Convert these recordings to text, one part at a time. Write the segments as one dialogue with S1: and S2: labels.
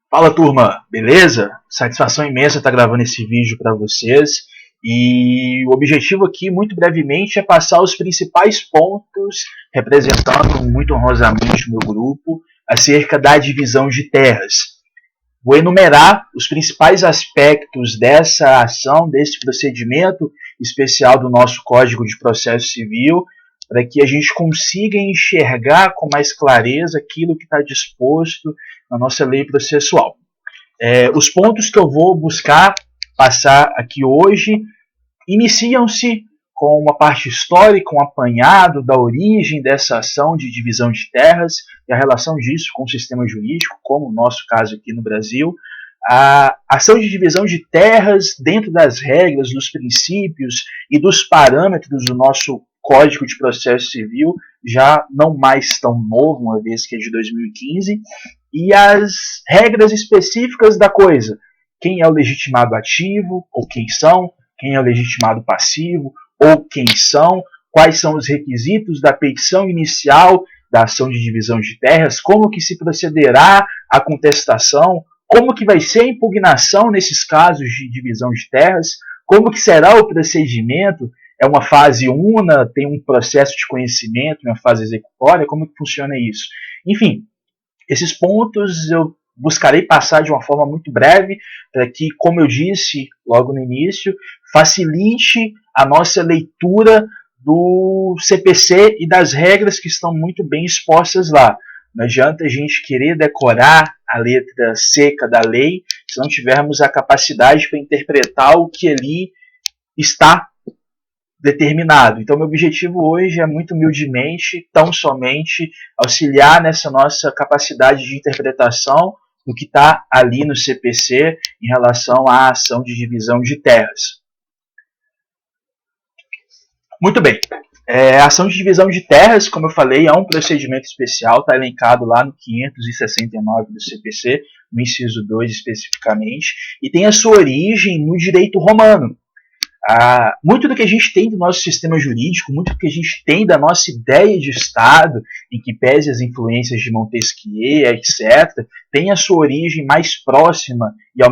S1: Fala turma, beleza? Satisfação imensa estar gravando esse vídeo para vocês. E o objetivo aqui, muito brevemente, é passar os principais pontos, representando muito honrosamente o meu grupo, acerca da divisão de terras. Vou enumerar os principais aspectos dessa ação, desse procedimento especial do nosso Código de Processo Civil, para que a gente consiga enxergar com mais clareza aquilo que está disposto na nossa lei processual. Os pontos que eu vou buscar passar aqui hoje iniciam-se com uma parte histórica, um apanhado da origem dessa ação de divisão de terras e a relação disso com o sistema jurídico, como o nosso caso aqui no Brasil. A ação de divisão de terras, dentro das regras, dos princípios e dos parâmetros do nosso Código de Processo Civil, já não mais tão novo, uma vez que é de 2015, e as regras específicas da coisa. Quem é o legitimado ativo, ou quem são, quem é o legitimado passivo, ou quem são, quais são os requisitos da petição inicial da ação de divisão de terras, como que se procederá a contestação, como que vai ser a impugnação nesses casos de divisão de terras, como que será o procedimento, é uma fase una, tem um processo de conhecimento, uma fase executória, como que funciona isso? Enfim, esses pontos eu buscarei passar de uma forma muito breve, para que, como eu disse logo no início, facilite a nossa leitura do CPC e das regras que estão muito bem expostas lá. Não adianta a gente querer decorar a letra seca da lei se não tivermos a capacidade para interpretar o que ali está determinado. Então, meu objetivo hoje é muito humildemente, tão somente, auxiliar nessa nossa capacidade de interpretação do que está ali no CPC em relação à ação de divisão de terras. Muito bem. A ação de divisão de terras, como eu falei, é um procedimento especial, está elencado lá no 569 do CPC, no inciso 2 especificamente, e tem a sua origem no direito romano. Muito do que a gente tem do nosso sistema jurídico, muito do que a gente tem da nossa ideia de Estado, em que pese as influências de Montesquieu, etc., tem a sua origem mais próxima e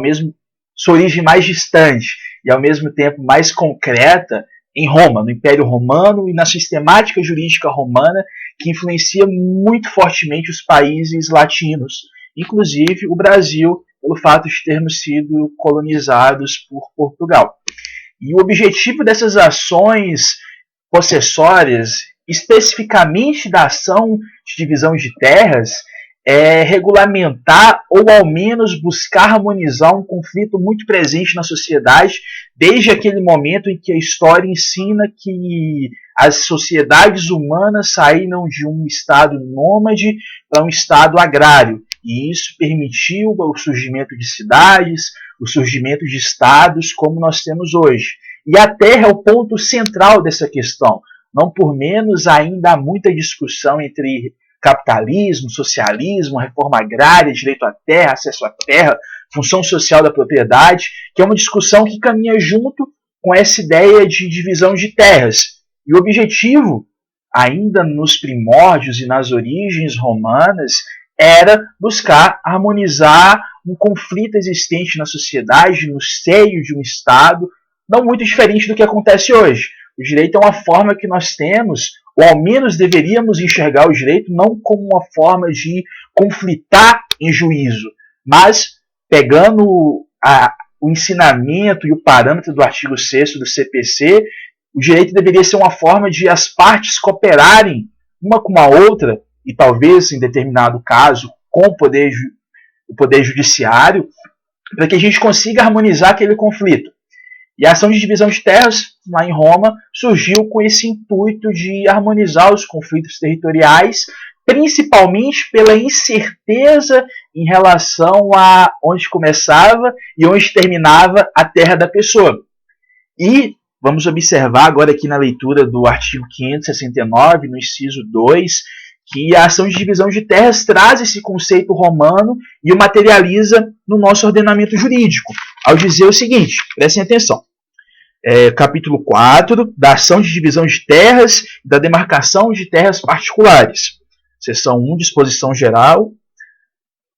S1: sua origem mais distante e ao mesmo tempo mais concreta em Roma, no Império Romano e na sistemática jurídica romana, que influencia muito fortemente os países latinos, inclusive o Brasil, pelo fato de termos sido colonizados por Portugal. E o objetivo dessas ações possessórias, especificamente da ação de divisão de terras, é regulamentar ou ao menos buscar harmonizar um conflito muito presente na sociedade, desde aquele momento em que a história ensina que as sociedades humanas saíram de um estado nômade para um estado agrário. E isso permitiu o surgimento de cidades, o surgimento de estados como nós temos hoje. E a terra é o ponto central dessa questão. Não por menos, ainda há muita discussão entre capitalismo, socialismo, reforma agrária, direito à terra, acesso à terra, função social da propriedade, que é uma discussão que caminha junto com essa ideia de divisão de terras. E o objetivo, ainda nos primórdios e nas origens romanas, era buscar harmonizar um conflito existente na sociedade, no seio de um Estado, não muito diferente do que acontece hoje. O direito é uma forma que nós temos, ou ao menos deveríamos enxergar o direito, não como uma forma de conflitar em juízo, mas pegando o ensinamento e o parâmetro do artigo 6º do CPC, o direito deveria ser uma forma de as partes cooperarem uma com a outra, e talvez, em determinado caso, com o poder judiciário, para que a gente consiga harmonizar aquele conflito. E a ação de divisão de terras, lá em Roma, surgiu com esse intuito de harmonizar os conflitos territoriais, principalmente pela incerteza em relação a onde começava e onde terminava a terra da pessoa. E vamos observar agora aqui na leitura do artigo 569, no inciso 2, que a ação de divisão de terras traz esse conceito romano e o materializa no nosso ordenamento jurídico, ao dizer o seguinte, prestem atenção, capítulo 4, da ação de divisão de terras e da demarcação de terras particulares, seção 1, disposição geral,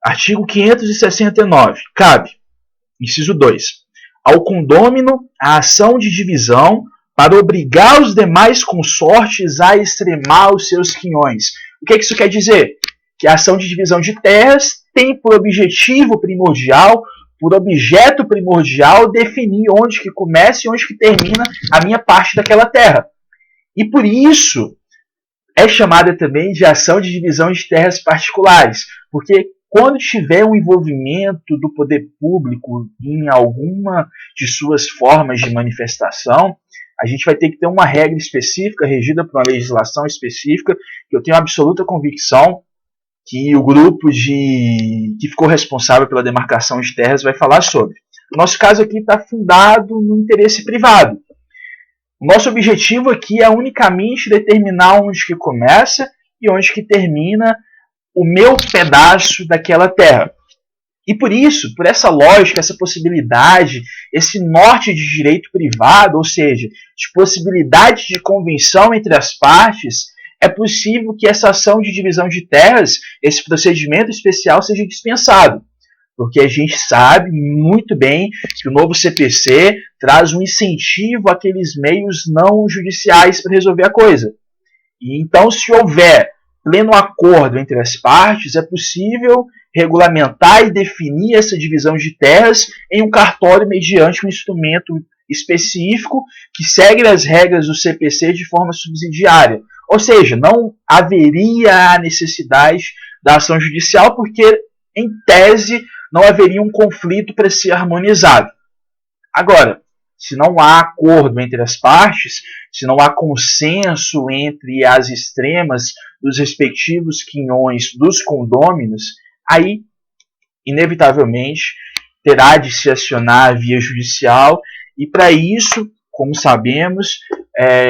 S1: Artigo 569. Cabe, inciso 2, ao condômino a ação de divisão para obrigar os demais consortes a extremar os seus quinhões. O que isso quer dizer? Que a ação de divisão de terras tem por objetivo primordial, por objeto primordial, definir onde que começa e onde que termina a minha parte daquela terra. E por isso é chamada também de ação de divisão de terras particulares, porque quando tiver um envolvimento do poder público em alguma de suas formas de manifestação, a gente vai ter que ter uma regra específica, regida por uma legislação específica, que eu tenho absoluta convicção que o grupo que ficou responsável pela demarcação de terras vai falar sobre. O nosso caso aqui está fundado no interesse privado. O nosso objetivo aqui é unicamente determinar onde que começa e onde que termina o meu pedaço daquela terra. E por isso, por essa lógica, essa possibilidade, esse norte de direito privado, ou seja, de possibilidade de convenção entre as partes, é possível que essa ação de divisão de terras, esse procedimento especial, seja dispensado. Porque a gente sabe muito bem que o novo CPC traz um incentivo àqueles meios não judiciais para resolver a coisa. E então, se houver pleno acordo entre as partes, é possível regulamentar e definir essa divisão de terras em um cartório mediante um instrumento específico que segue as regras do CPC de forma subsidiária. Ou seja, não haveria a necessidade da ação judicial porque, em tese, não haveria um conflito para ser harmonizado. Agora, se não há acordo entre as partes, se não há consenso entre as extremas dos respectivos quinhões dos condôminos, aí, inevitavelmente, terá de se acionar a via judicial e, para isso, como sabemos,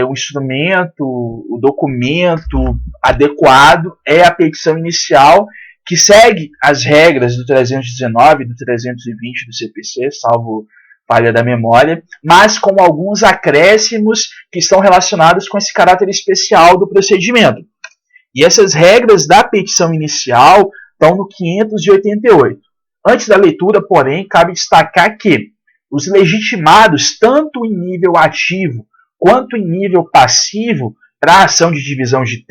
S1: o instrumento, o documento adequado é a petição inicial, que segue as regras do 319 e do 320 do CPC, salvo falha da memória, mas com alguns acréscimos que estão relacionados com esse caráter especial do procedimento. E essas regras da petição inicial estão no 588. Antes da leitura, porém, cabe destacar que os legitimados, tanto em nível ativo quanto em nível passivo, para a ação de divisão de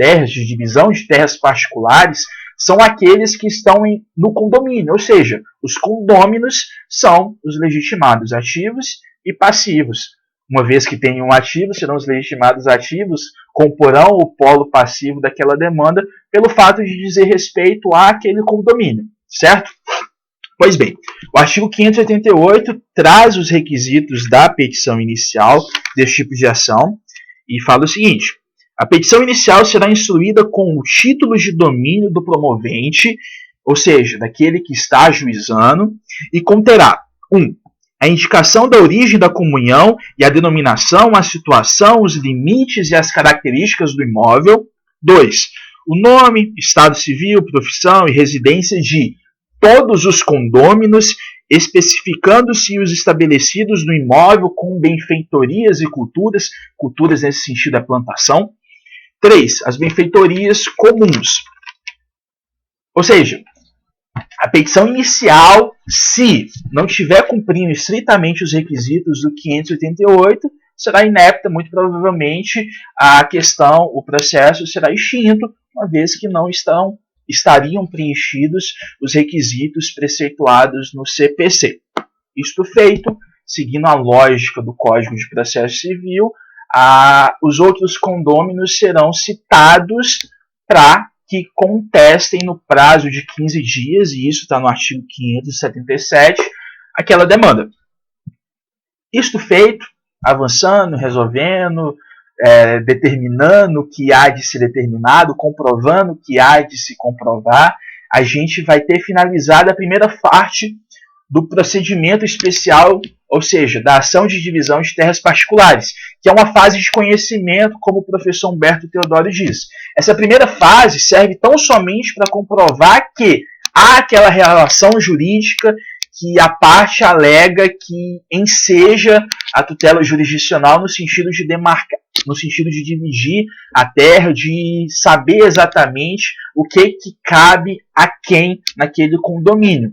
S1: terras particulares, são aqueles que estão no condomínio, ou seja, os condôminos são os legitimados ativos e passivos. Uma vez que tenham ativo, serão os legitimados ativos, comporão o polo passivo daquela demanda pelo fato de dizer respeito àquele condomínio, certo? Pois bem, o artigo 588 traz os requisitos da petição inicial desse tipo de ação e fala o seguinte: a petição inicial será instruída com o título de domínio do promovente, ou seja, daquele que está ajuizando, e conterá 1. A indicação da origem da comunhão e a denominação, a situação, os limites e as características do imóvel. 2. O nome, estado civil, profissão e residência de todos os condôminos, especificando-se os estabelecidos no imóvel com benfeitorias e culturas nesse sentido é plantação. 3. As benfeitorias comuns. Ou seja, a petição inicial, se não estiver cumprindo estritamente os requisitos do 588, será inepta, muito provavelmente o processo será extinto, uma vez que não estariam preenchidos os requisitos preceituados no CPC. Isto feito, seguindo a lógica do Código de Processo Civil, os outros condôminos serão citados para que contestem no prazo de 15 dias, e isso está no artigo 577, aquela demanda. Isto feito, avançando, resolvendo, determinando o que há de ser determinado, comprovando o que há de se comprovar, a gente vai ter finalizado a primeira parte do procedimento especial, ou seja, da ação de divisão de terras particulares, que é uma fase de conhecimento, como o professor Humberto Teodoro diz. Essa primeira fase serve tão somente para comprovar que há aquela relação jurídica que a parte alega que enseja a tutela jurisdicional no sentido de demarcar, no sentido de dividir a terra, de saber exatamente o que cabe a quem naquele condomínio.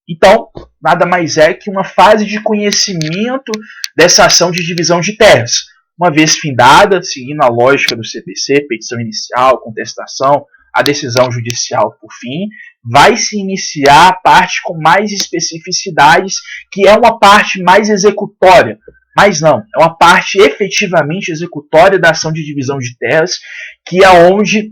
S1: Então, nada mais é que uma fase de conhecimento dessa ação de divisão de terras. Uma vez findada, seguindo a lógica do CPC, petição inicial, contestação, a decisão judicial por fim, vai se iniciar a parte com mais especificidades, que é uma parte mais executória. Mas não, é uma parte efetivamente executória da ação de divisão de terras, que é onde,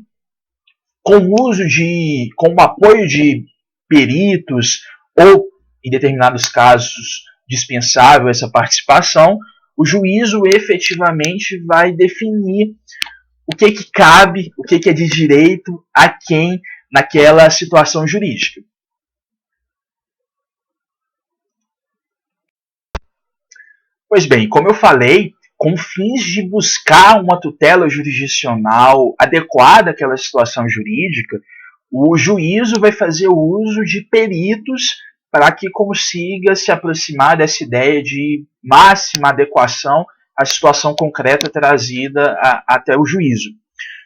S1: com o apoio de peritos, ou, em determinados casos, dispensável essa participação, o juízo efetivamente vai definir o que cabe, o que é de direito a quem naquela situação jurídica. Pois bem, como eu falei, com fins de buscar uma tutela jurisdicional adequada àquela situação jurídica, o juízo vai fazer uso de peritos para que consiga se aproximar dessa ideia de máxima adequação à situação concreta trazida até o juízo.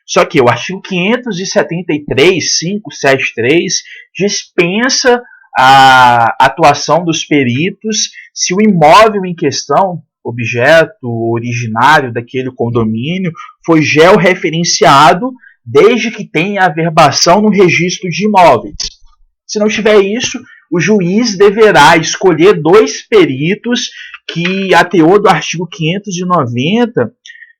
S1: Só que o artigo 573, 573, dispensa a atuação dos peritos se o imóvel em questão, objeto originário daquele condomínio, foi georreferenciado desde que tenha averbação no registro de imóveis. Se não tiver isso, o juiz deverá escolher 2 peritos que, a teor do artigo 590,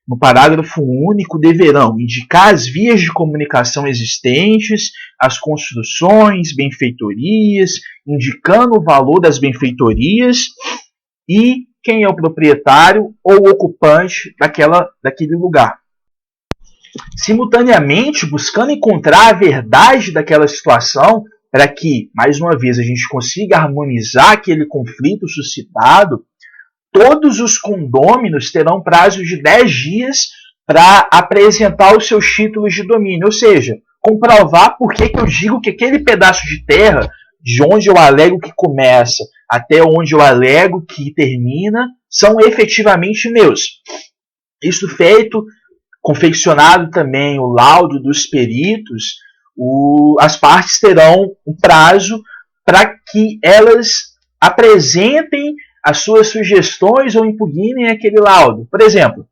S1: no parágrafo único, deverão indicar as vias de comunicação existentes, as construções, benfeitorias, indicando o valor das benfeitorias e quem é o proprietário ou ocupante daquele lugar. Simultaneamente, buscando encontrar a verdade daquela situação, para que, mais uma vez, a gente consiga harmonizar aquele conflito suscitado, todos os condôminos terão prazo de 10 dias para apresentar os seus títulos de domínio, ou seja, comprovar por que eu digo que aquele pedaço de terra, de onde eu alego que começa até onde eu alego que termina, são efetivamente meus. Isso feito, confeccionado também o laudo dos peritos, as partes terão um prazo para que elas apresentem as suas sugestões ou impugnem aquele laudo. Por exemplo,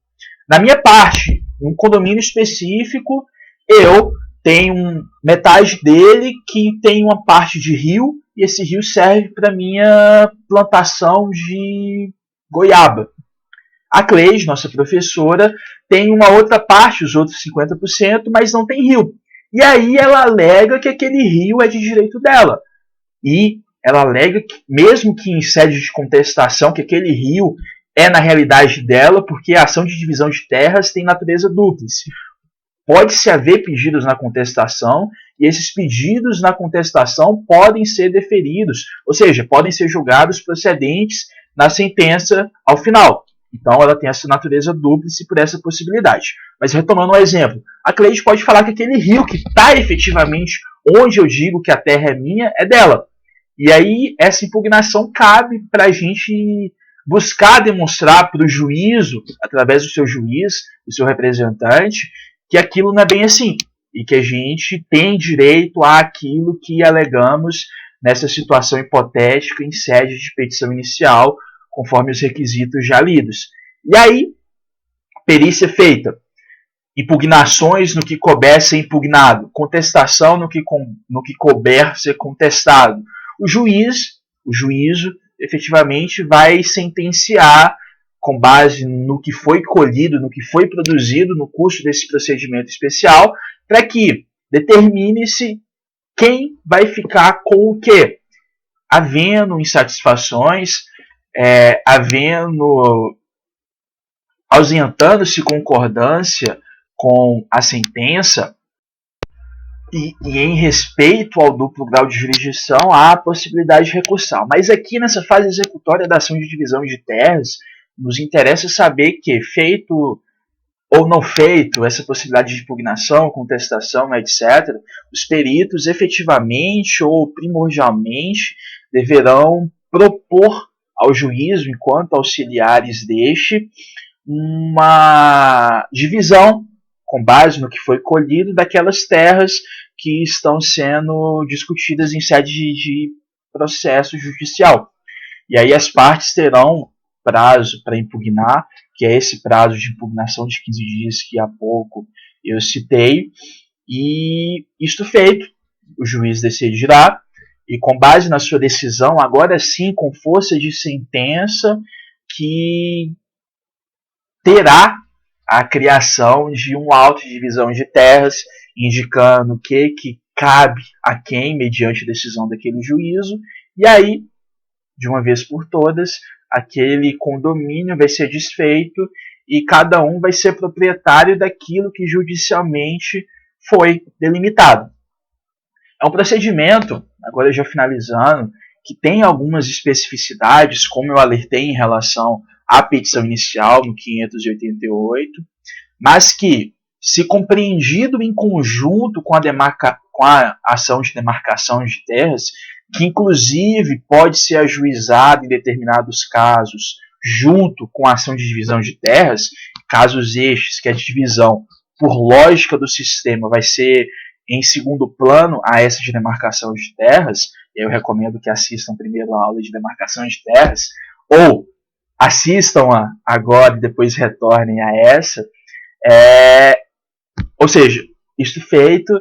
S1: na minha parte, um condomínio específico, eu tenho metade dele que tem uma parte de rio, e esse rio serve para minha plantação de goiaba. A Cleide, nossa professora, tem uma outra parte, os outros 50%, mas não tem rio. E aí ela alega que aquele rio é de direito dela. E ela alega que, mesmo que em sede de contestação, que aquele rio é na realidade dela, porque a ação de divisão de terras tem natureza dúplice. Pode-se haver pedidos na contestação, e esses pedidos na contestação podem ser deferidos, ou seja, podem ser julgados procedentes na sentença ao final. Então ela tem essa natureza dúplice por essa possibilidade. Mas retomando o exemplo, a Cleide pode falar que aquele rio que está efetivamente onde eu digo que a terra é minha, é dela. E aí essa impugnação cabe para a gente buscar demonstrar para o juízo, através do seu juiz, do seu representante, que aquilo não é bem assim. E que a gente tem direito àquilo que alegamos nessa situação hipotética em sede de petição inicial, conforme os requisitos já lidos. E aí, perícia feita. Impugnações no que couber ser impugnado. Contestação no que couber ser contestado. O juízo, efetivamente vai sentenciar com base no que foi colhido, no que foi produzido no curso desse procedimento especial, para que determine-se quem vai ficar com o quê. Havendo insatisfações, ausentando-se concordância com a sentença, e em respeito ao duplo grau de jurisdição, há a possibilidade de recursal. Mas aqui nessa fase executória da ação de divisão de terras, nos interessa saber que, feito ou não feito essa possibilidade de impugnação, contestação, etc., os peritos efetivamente ou primordialmente deverão propor ao juízo, enquanto auxiliares deste, uma divisão com base no que foi colhido daquelas terras que estão sendo discutidas em sede de processo judicial. E aí as partes terão prazo para impugnar, que é esse prazo de impugnação de 15 dias que há pouco eu citei, e isto feito, o juiz decidirá, e com base na sua decisão, agora sim, com força de sentença, que terá a criação de uma auto de divisão de terras, indicando o que cabe a quem, mediante decisão daquele juízo, e aí, de uma vez por todas, aquele condomínio vai ser desfeito e cada um vai ser proprietário daquilo que judicialmente foi delimitado. É um procedimento, agora já finalizando, que tem algumas especificidades, como eu alertei em relação à petição inicial no 588, mas que, se compreendido em conjunto com a ação de demarcação de terras, que inclusive pode ser ajuizado em determinados casos junto com a ação de divisão de terras, casos estes que a divisão, por lógica do sistema, vai ser em segundo plano a essa de demarcação de terras. Eu recomendo que assistam primeiro a aula de demarcação de terras, ou assistam-a agora e depois retornem a essa. Ou seja, isto feito,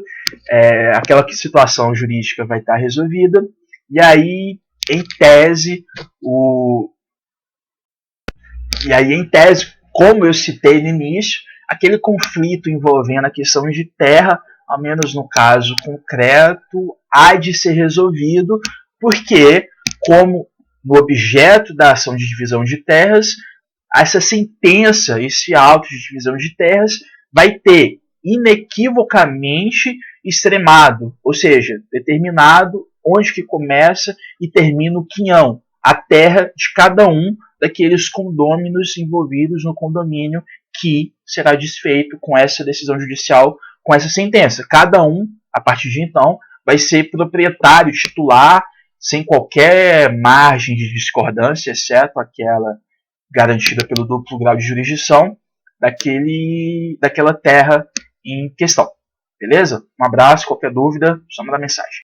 S1: aquela situação jurídica vai estar resolvida, e aí, em tese, como eu citei no início, aquele conflito envolvendo a questão de terra, ao menos no caso concreto, há de ser resolvido, porque, como no objeto da ação de divisão de terras, essa sentença, esse auto de divisão de terras, vai ter inequivocamente extremado, ou seja, determinado onde que começa e termina o quinhão, a terra de cada um daqueles condôminos envolvidos no condomínio que será desfeito com essa decisão judicial, com essa sentença. Cada um, a partir de então, vai ser proprietário, titular, sem qualquer margem de discordância, exceto aquela garantida pelo duplo grau de jurisdição, daquela terra em questão. Beleza? Um abraço, qualquer dúvida, só mandar mensagem.